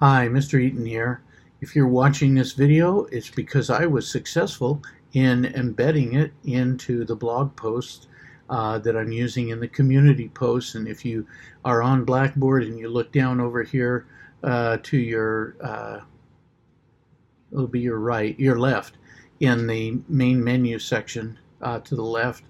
Hi, Mr. Eaton here. If you're watching this video, it's because I was successful in embedding it into the blog post that I'm using in the community posts. And if you are on Blackboard and you look down over here to your, it'll be your left, in the main menu section to the left,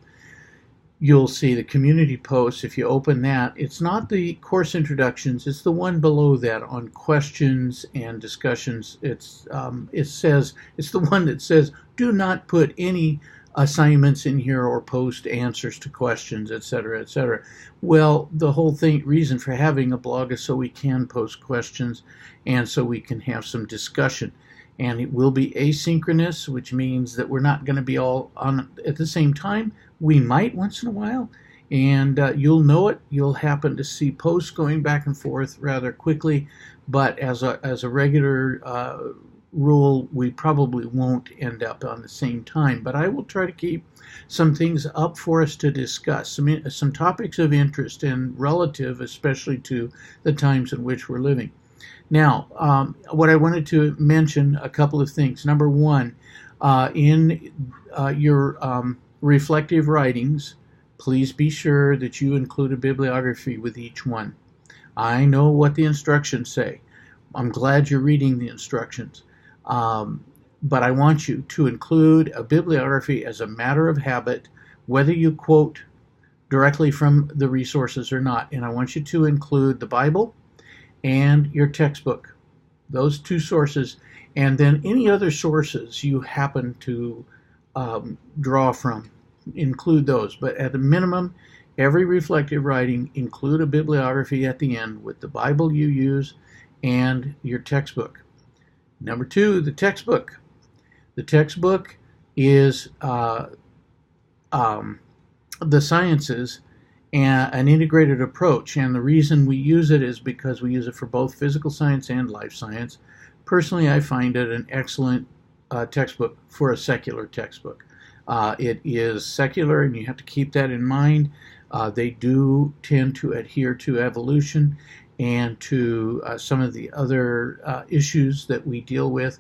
you'll see the community posts. If you open that, it's not the course introductions, it's the one below that on questions and discussions. It's the one that says do not put any assignments in here or post answers to questions, etc., etc. Well, the whole reason for having a blog is so we can post questions and so we can have some discussion. And it will be asynchronous, which means that we're not going to be all on at the same time. We might once in a while, and you'll know it. You'll happen to see posts going back and forth rather quickly, but as a regular rule, we probably won't end up on the same time. But I will try to keep some things up for us to discuss, some topics of interest and relative, especially to the times in which we're living. Now, what I wanted to mention, a couple of things. Number one, in your reflective writings, please be sure that you include a bibliography with each one. I know what the instructions say. I'm glad you're reading the instructions. But I want you to include a bibliography as a matter of habit, whether you quote directly from the resources or not. And I want you to include the Bible and your textbook, those two sources, and then any other sources you happen to draw from, include those. But at a minimum, every reflective writing, include a bibliography at the end with the Bible you use and your textbook. Number two, the textbook. The textbook is the sciences and an integrated approach, and the reason we use it is because we use it for both physical science and life science. Personally, I find it an excellent textbook for a secular textbook. It is secular, and you have to keep that in mind. They do tend to adhere to evolution and to some of the other issues that we deal with.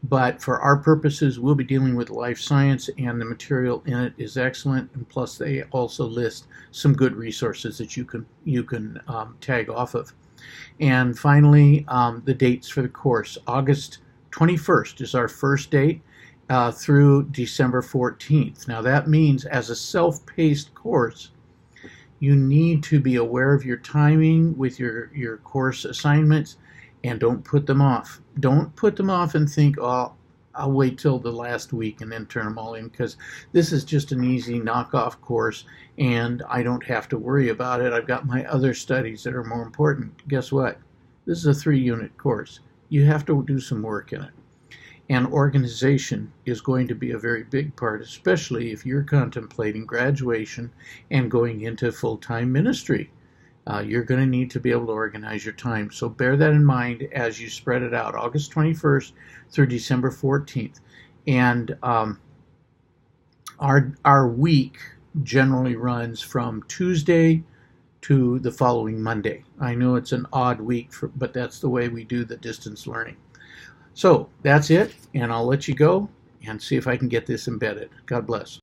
But for our purposes, we'll be dealing with life science, and the material in it is excellent. And plus, they also list some good resources that you can tag off of. And finally, the dates for the course. August 21st is our first date through December 14th. Now, that means as a self-paced course, you need to be aware of your timing with your course assignments, and don't put them off. Don't put them off and think, oh, I'll wait till the last week and then turn them all in, because this is just an easy knockoff course and I don't have to worry about it. I've got my other studies that are more important. Guess what? This is a 3-unit course. You have to do some work in it. And organization is going to be a very big part, especially if you're contemplating graduation and going into full-time ministry. You're going to need to be able to organize your time. So bear that in mind as you spread it out, August 21st through December 14th. And our week generally runs from Tuesday to the following Monday. I know it's an odd week, but that's the way we do the distance learning. So that's it, and I'll let you go and see if I can get this embedded. God bless.